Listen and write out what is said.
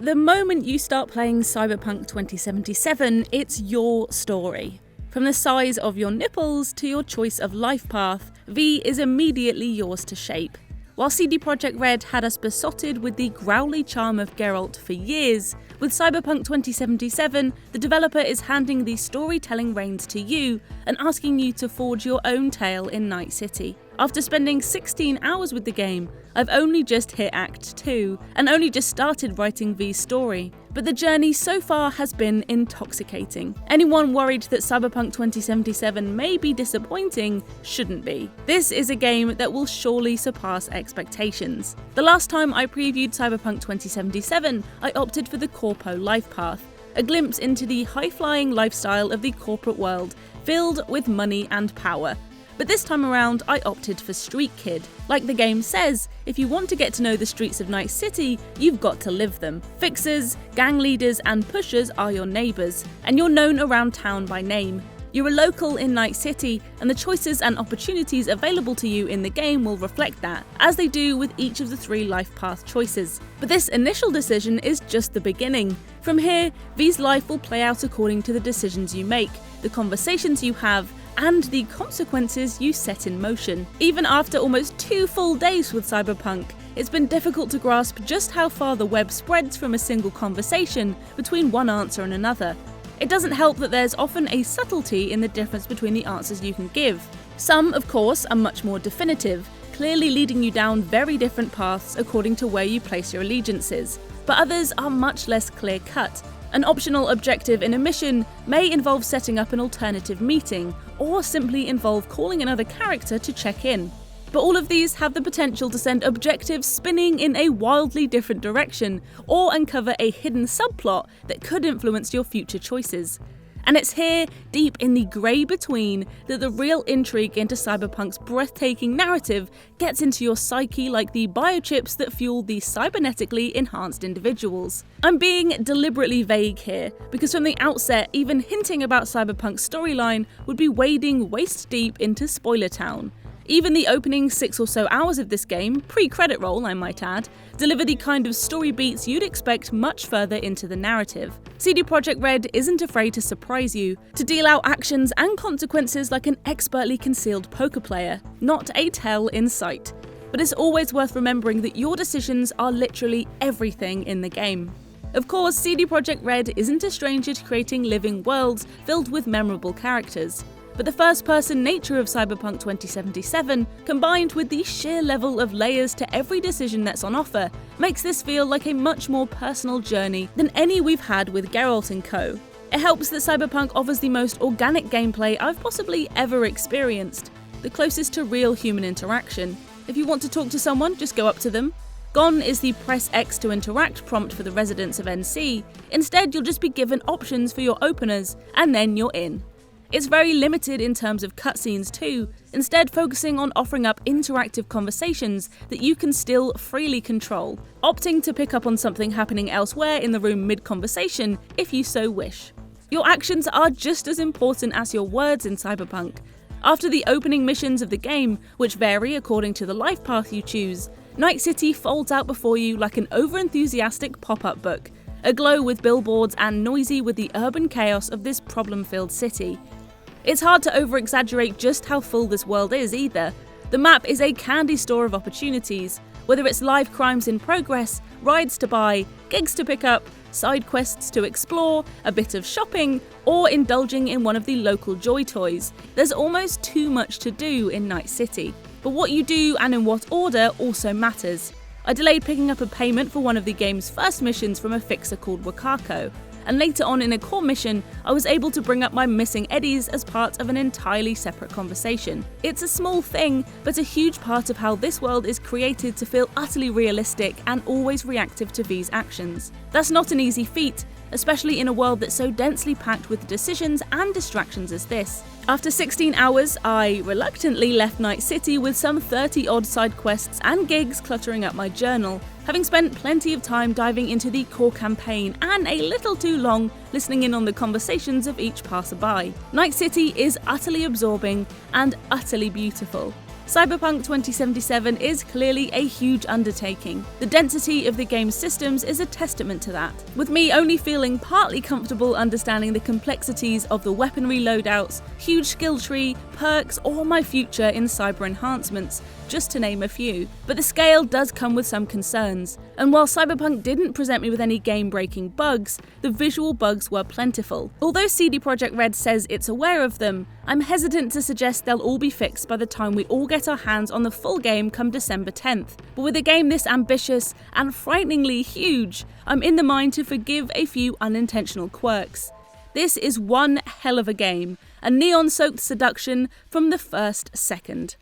the moment you start playing Cyberpunk 2077, it's your story. From the size of your nipples to your choice of life path, V is immediately yours to shape. While CD Projekt Red had us besotted with the growly charm of Geralt for years, with Cyberpunk 2077, the developer is handing the storytelling reins to you and asking you to forge your own tale in Night City. After spending 16 hours with the game, I've only just hit Act 2 and only just started writing V's story, but the journey so far has been intoxicating. Anyone worried that Cyberpunk 2077 may be disappointing shouldn't be. This is a game that will surely surpass expectations. The last time I previewed Cyberpunk 2077, I opted for the Corpo life path, a glimpse into the high-flying lifestyle of the corporate world, filled with money and power. But this time around, I opted for Street Kid. Like the game says, if you want to get to know the streets of Night City, you've got to live them. Fixers, gang leaders, and pushers are your neighbours, and you're known around town by name. You're a local in Night City, and the choices and opportunities available to you in the game will reflect that, as they do with each of the 3 life path choices. But this initial decision is just the beginning. From here, V's life will play out according to the decisions you make, the conversations you have, and the consequences you set in motion. Even after almost 2 full days with Cyberpunk, it's been difficult to grasp just how far the web spreads from a single conversation between one answer and another. It doesn't help that there's often a subtlety in the difference between the answers you can give. Some, of course, are much more definitive, clearly leading you down very different paths according to where you place your allegiances, but others are much less clear-cut. An optional objective in a mission may involve setting up an alternative meeting, or simply involve calling another character to check in. But all of these have the potential to send objectives spinning in a wildly different direction, or uncover a hidden subplot that could influence your future choices. And it's here, deep in the grey between, that the real intrigue into Cyberpunk's breathtaking narrative gets into your psyche like the biochips that fuel the cybernetically enhanced individuals. I'm being deliberately vague here, because from the outset, even hinting about Cyberpunk's storyline would be wading waist deep into spoiler town. Even the opening 6 or so hours of this game, pre-credit roll I might add, deliver the kind of story beats you'd expect much further into the narrative. CD Projekt Red isn't afraid to surprise you, to deal out actions and consequences like an expertly concealed poker player, not a tell in sight. But it's always worth remembering that your decisions are literally everything in the game. Of course, CD Projekt Red isn't a stranger to creating living worlds filled with memorable characters. But the first-person nature of Cyberpunk 2077, combined with the sheer level of layers to every decision that's on offer, makes this feel like a much more personal journey than any we've had with Geralt & Co. It helps that Cyberpunk offers the most organic gameplay I've possibly ever experienced, the closest to real human interaction. If you want to talk to someone, just go up to them. Gone is the press X to interact prompt for the residents of NC. Instead, you'll just be given options for your openers, and then you're in. It's very limited in terms of cutscenes too, instead focusing on offering up interactive conversations that you can still freely control, opting to pick up on something happening elsewhere in the room mid-conversation if you so wish. Your actions are just as important as your words in Cyberpunk. After the opening missions of the game, which vary according to the life path you choose, Night City folds out before you like an over-enthusiastic pop-up book, aglow with billboards and noisy with the urban chaos of this problem-filled city. It's hard to over-exaggerate just how full this world is either. The map is a candy store of opportunities, whether it's live crimes in progress, rides to buy, gigs to pick up, side quests to explore, a bit of shopping, or indulging in one of the local joy toys. There's almost too much to do in Night City. But what you do and in what order also matters. I delayed picking up a payment for one of the game's first missions from a fixer called Wakako, and later on in a core mission, I was able to bring up my missing eddies as part of an entirely separate conversation. It's a small thing, but a huge part of how this world is created to feel utterly realistic and always reactive to V's actions. That's not an easy feat, especially in a world that's so densely packed with decisions and distractions as this. After 16 hours, I reluctantly left Night City with some 30-odd side quests and gigs cluttering up my journal, having spent plenty of time diving into the core campaign and a little too long listening in on the conversations of each passerby. Night City is utterly absorbing and utterly beautiful. Cyberpunk 2077 is clearly a huge undertaking. The density of the game's systems is a testament to that, with me only feeling partly comfortable understanding the complexities of the weaponry loadouts, huge skill tree, perks, or my future in cyber enhancements, just to name a few. But the scale does come with some concerns, and while Cyberpunk didn't present me with any game-breaking bugs, the visual bugs were plentiful. Although CD Projekt Red says it's aware of them, I'm hesitant to suggest they'll all be fixed by the time we all get our hands on the full game come December 10th. But with a game this ambitious and frighteningly huge, I'm in the mind to forgive a few unintentional quirks. This is one hell of a game, a neon-soaked seduction from the first second.